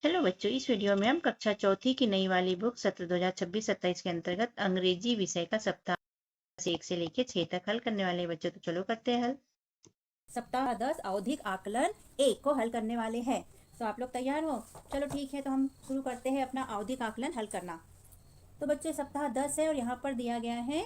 Hello बच्चों, इस video में हम कक्षा चौथी की नई वाली बुक सत्र 2026-27 के अंतर्गत अंग्रेजी विषय का सप्ताह 1 से लेकर 6 तक हल करने वाले बच्चों। तो चलो करते हैं हल। सप्ताह 10 आवधिक आकलन 1 को हल करने वाले हैं। तो आप लोग तैयार हो? चलो ठीक है, तो हम शुरू करते हैं अपना आवधिक आकलन हल करना। तो बच्चों सप्ताह 10 है और यहाँ पर दिया गया है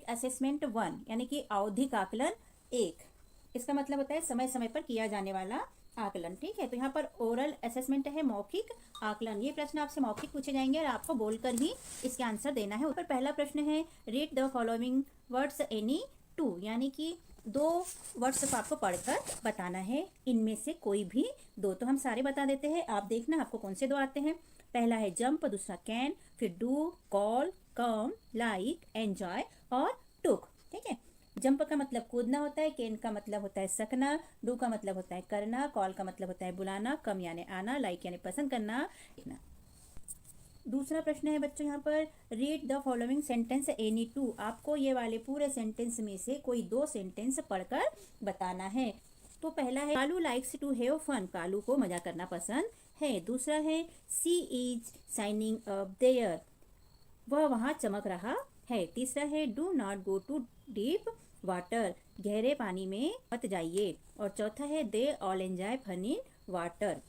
असेसमेंट 1 यानी कि आवधिक आकलन 1। इसका मतलब होता है समय समय पर किया जाने वाला आकलन। ठीक है, तो यहाँ पर ओरल असेसमेंट है, मौखिक आकलन। ये प्रश्न आपसे मौखिक पूछे जाएंगे और आपको बोलकर ही इसके आंसर देना है। ऊपर पहला प्रश्न है read the following words any two, यानी कि 2 वर्ड्स को आपको पढ़कर बताना है, इनमें से कोई भी 2। तो हम सारे बता देते हैं, आप देखना आपको कौन से 2 आते हैं। पहला है जंप, दूसरा कैन, फिर do, call, come, like, enjoy और टुक। ठीक है, जंप का मतलब कूदना होता है, कैन का मतलब होता है सकना, डू का मतलब होता है करना, कॉल का मतलब होता है बुलाना, कम यानी आना, लाइक यानी पसंद करना। दूसरा प्रश्न है बच्चों यहाँ पर read the following sentence any two. आपको ये वाले पूरे सेंटेंस में से कोई 2 सेंटेंस पढ़कर बताना है। तो पहला है Kalu likes to have fun, Kalu को मजा करना पसंद है। दूसरा है sea is shining up there, वह वहां चमक रहा है। तीसरा है do not go to deep water, गहरे पानी में मत जाइए। और चौथा है they all enjoy fun in water,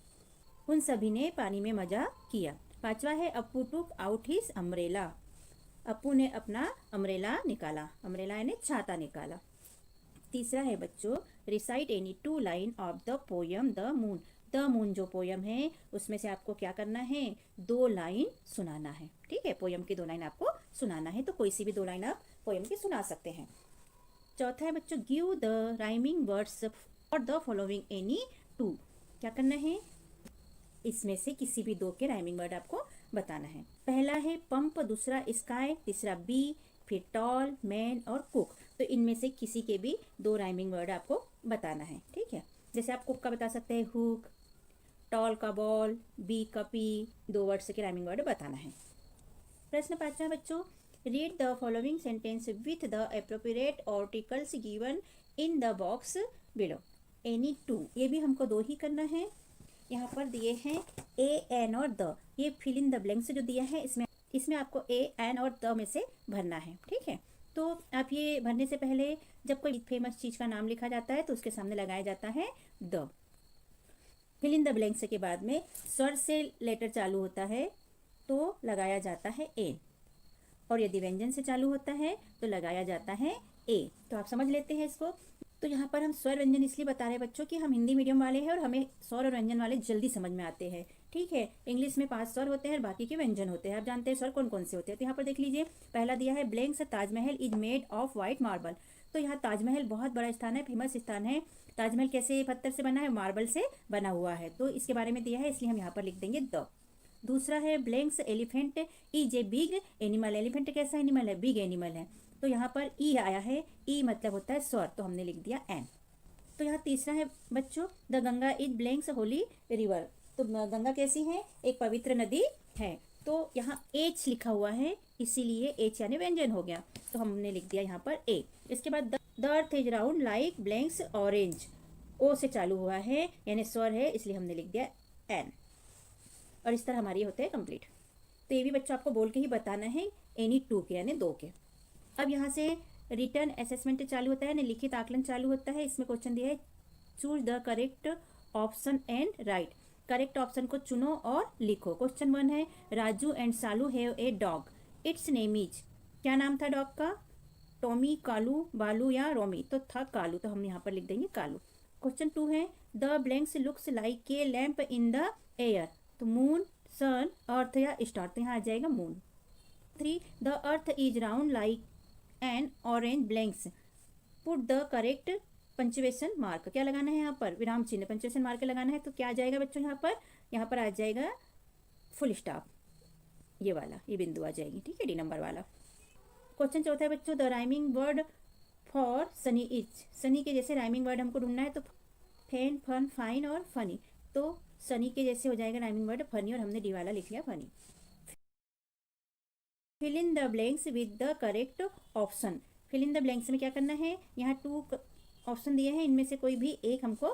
उन सभी ने पानी में मजा किया। पांचवा है Appu took out his umbrella, Appu ने अपना अम्ब्रेला निकाला, अम्ब्रेला यानी छाता निकाला। तीसरा है बच्चों recite any 2 line of the poem the moon. The moon जो पोयम है उसमें से आपको क्या करना है, 2 लाइन सुनाना है। ठीक है, पोयम की 2 लाइन आपको सुनाना है, तो कोई सी भी 2 लाइन आप पोयम की सुना सकते हैं। चौथा है बच्चों give the rhyming words for the following any 2। क्या करना है, इसमें से किसी भी 2 के राइमिंग वर्ड आपको बताना है। पहला है पंप, दूसरा स्काई, तीसरा बी, फिर टॉल, मैन और कुक। तो इनमें से किसी के भी 2 राइमिंग वर्ड आपको बताना है। ठीक है, जैसे आप कुक का बता सकते हैं हुक, टॉल का बॉल, बी का पी, 2 वर्ड्स के राइमिंग वर्ड बताना है। प्रश्न 5 बच्चों read the following sentence with the appropriate articles given in the box below. Any 2, ये भी हमको 2 ही करना है। यहाँ पर दिए हैं ए, एन और द, ये फिल इन द ब्लैंक्स जो दिया है इसमें आपको ए, एन और द में से भरना है। ठीक है, तो आप ये भरने से पहले जब कोई फेमस चीज का नाम लिखा जाता है तो उसके सामने लगाया जाता है the. Fill in the blanks के बाद में स्वर से लेटर चालू होता है तो लगाया जाता है ए, और यदि व्यंजन से चालू होता है तो लगाया जाता है ए। तो आप समझ लेते हैं इसको। तो यहाँ पर हम स्वर व्यंजन इसलिए बता रहे हैं बच्चों कि हम हिंदी मीडियम वाले हैं और हमें स्वर और व्यंजन वाले जल्दी समझ में आते हैं। ठीक है, इंग्लिश में 5 स्वर होते हैं और बाकी के व्यंजन होते हैं। आप जानते हैं स्वर कौन कौन से होते हैं। तो यहाँ पर देख लीजिए, पहला दिया है blanks Taj Mahal is made of white marble. तो यहाँ ताजमहल बहुत बड़ा स्थान है, फेमस स्थान है। ताजमहल कैसे पत्थर से बना है, मार्बल से बना हुआ है, तो इसके बारे में दिया है, इसलिए हम यहाँ पर लिख देंगे द। दूसरा है blanks elephant is a big animal. Elephant कैसा एनिमल है, बिग एनिमल है। तो यहाँ पर ई आया है, ई मतलब होता है स्वर, तो हमने लिख दिया एन। तो यहाँ तीसरा है बच्चों the Ganga is blanks Holi river. तो गंगा कैसी है, एक पवित्र नदी है। तो यहाँ एच लिखा हुआ है, इसीलिए एच यानी व्यंजन हो गया, तो हमने लिख दिया यहाँ पर ए। इसके बाद the earth is round like blanks orange, O से चालू हुआ है यानी स्वर है, इसलिए हमने लिख दिया एन। और इस तरह हमारी होते हैं कंप्लीट। तो ये भी बच्चों आपको बोल के ही बताना है, एनी 2 के यानी 2 के। अब यहाँ से रिटर्न असेसमेंट चालू होता है यानी लिखित आकलन चालू होता है। इसमें क्वेश्चन दिया है choose the correct option and right. Correct option को चुनो और लिखो। क्वेश्चन 1 है Raju and Salu have a dog, it's name is. क्या नाम था डॉग का, टॉमी, कालू, बालू या रोमी। तो था कालू, तो हम यहाँ पर लिख देंगे कालू। क्वेश्चन 2 है the blanks looks like a lamp in the air. तो मून, सन, अर्थ या स्टार, तो यहाँ आ जाएगा moon. 3 the earth is round like an orange blanks, put the correct punctuation mark. क्या लगाना है यहाँ पर, विराम चिन्ह, पंचुएशन मार्क लगाना है। तो क्या आ जाएगा बच्चों यहाँ पर आ जाएगा फुल स्टॉप, ये वाला, ये बिंदु आ जाएगी। ठीक है, डी नंबर वाला। क्वेश्चन 4 है बच्चों the rhyming word for Sunny is. Sunny के जैसे राइमिंग वर्ड हमको ढूंढना है, तो फैन, फन, फाइन और फनी। तो सनी के जैसे हो जाएगा राइमिंग वर्ड फनी, और हमने डी वाला लिख लिया funny. Fill in the blanks with the correct option. Fill in the blanks में क्या करना है, यहाँ 2 ऑप्शन दिए हैं, इनमें से कोई भी एक हमको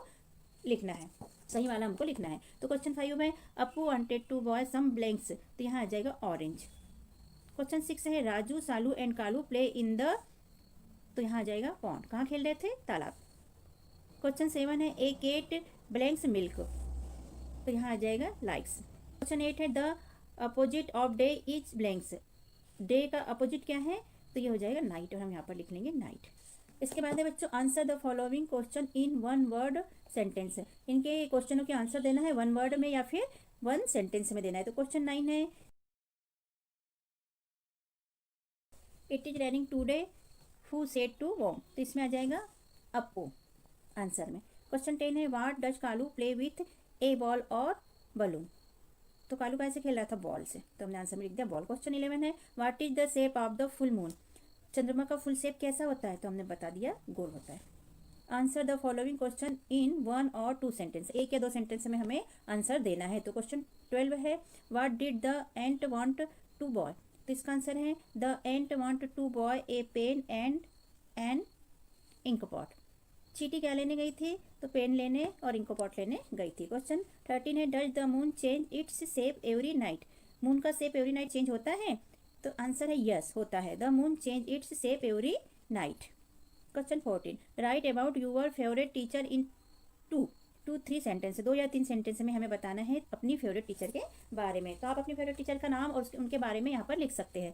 लिखना है। सही वाला हमको लिखना है। तो क्वेश्चन 5 में Appu wanted to buy some blanks, तो यहाँ आ जाएगा ऑरेंज। क्वेश्चन 6 है Raju Salu and Kalu play in the, तो यहाँ आ जाएगा पॉन्ड, कहाँ खेल रहे थे, तालाब। क्वेश्चन 7 है ए केट ब्लैंक्स मिल्क, तो यहाँ आ जाएगा लाइक्स। क्वेश्चन 8 है the opposite of day is blanks, day का अपोजिट क्या है, तो ये हो जाएगा नाइट, और हम यहाँ पर लिख लेंगे नाइट। इसके बाद है बच्चों answer the following question in one word sentence, इनके क्वेश्चनों के आंसर देना है वन वर्ड में या फिर वन सेंटेंस में देना है। तो क्वेश्चन 9 है it is raining today who said to worm, तो इसमें आ जाएगा अपू आंसर में। क्वेश्चन 10 है what does Kalu play with A ball और बलून, तो कालू कैसे खेल रहा था, बॉल से, तो हमने आंसर में लिख दिया बॉल। क्वेश्चन 11 है what is the shape of the full moon, चंद्रमा का फुल शेप कैसा होता है, तो हमने बता दिया गोल होता है। Answer the following question in 1 और 2 सेंटेंस, एक या 2 सेंटेंस में हमें आंसर देना है। तो क्वेश्चन 12 है what did the ant want to buy, तो इसका आंसर है the ant want to buy a pen and an ink pot, चींटी क्या लेने गई थी, तो पेन लेने और इंक पॉट लेने गई थी। क्वेश्चन 13 है does the moon change its shape every night, moon का शेप एवरी नाइट चेंज होता है, तो आंसर है यस होता है, the moon change its shape every night. Question 14 write about your favourite teacher in 2-3 sentence, 2 या 3 sentence में हमें बताना है अपनी फेवरेट टीचर के बारे में। तो आप अपनी फेवरेट टीचर का नाम और उनके बारे में यहाँ पर लिख सकते हैं।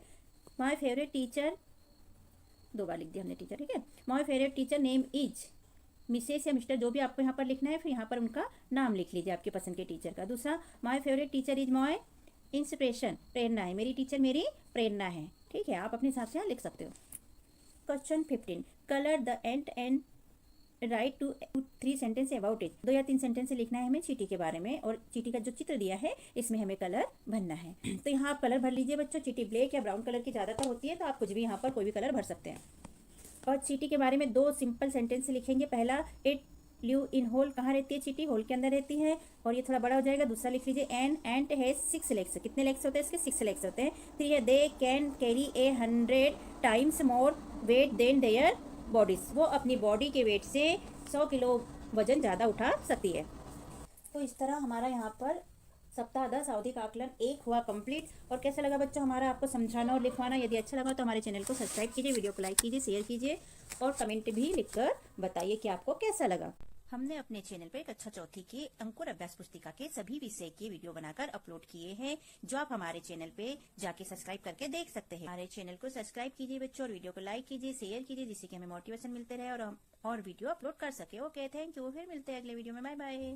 माई फेवरेट टीचर, 2 बार लिख दिया हमने टीचर, ठीक है। माई favourite teacher name is, Mrs या मिस्टर जो भी आपको यहाँ पर लिखना है, फिर यहाँ पर उनका नाम लिख लीजिए आपके पसंद के टीचर का। दूसरा my favourite teacher is my inspiration, प्रेरणा है, मेरी टीचर मेरी प्रेरणा है, ठीक है, आप अपने हिसाब से यहाँ लिख सकते हो। Question 15 colour the ant and right 2-3 sentence about it, 2 या 3 सेंटेंस लिखना है हमें चींटी के बारे में, और चींटी का जो चित्र दिया है इसमें हमें कलर भरना है। तो यहाँ आप कलर भर लीजिए बच्चों, चींटी ब्लैक या ब्राउन कलर की ज़्यादातर होती है, तो आप कुछ भी यहाँ पर कोई भी कलर भर सकते हैं। और चींटी के बारे में 2 सिंपल सेंटेंस लिखेंगे। पहला इट लिव इन होल, कहाँ रहती है चींटी, होल के अंदर रहती है, और ये थोड़ा बड़ा हो जाएगा। दूसरा लिख लीजिए एन एंट हैज 6 लेग्स, कितने लेग्स होते हैं इसके, 6 लेग्स होते हैं। फिर ये they can carry 100 times more weight than their bodies, वो अपनी बॉडी के वेट से 100 किलो वजन ज़्यादा उठा सकती है। तो इस तरह हमारा यहाँ पर सप्ताह 10 अवधि का आकलन 1 हुआ कंप्लीट। और कैसा लगा बच्चों हमारा आपको समझाना और लिखवाना, यदि अच्छा लगा तो हमारे चैनल को सब्सक्राइब कीजिए, वीडियो को लाइक कीजिए, शेयर कीजिए, और कमेंट भी लिखकर बताइए कि आपको कैसा लगा। हमने अपने चैनल पर कक्षा 4 के अंकुर अभ्यास पुस्तिका के सभी विषय के वीडियो बनाकर अपलोड किए हैं, जो आप हमारे चैनल पे जाके सब्सक्राइब करके देख सकते हैं। हमारे चैनल को सब्सक्राइब कीजिए बच्चों, और वीडियो को लाइक कीजिए, शेयर कीजिए, जिससे कि हमें मोटिवेशन मिलते रहे और हम और वीडियो अपलोड कर सके। ओके, थैंक यू, फिर मिलते हैं अगले वीडियो में, बाय बाय।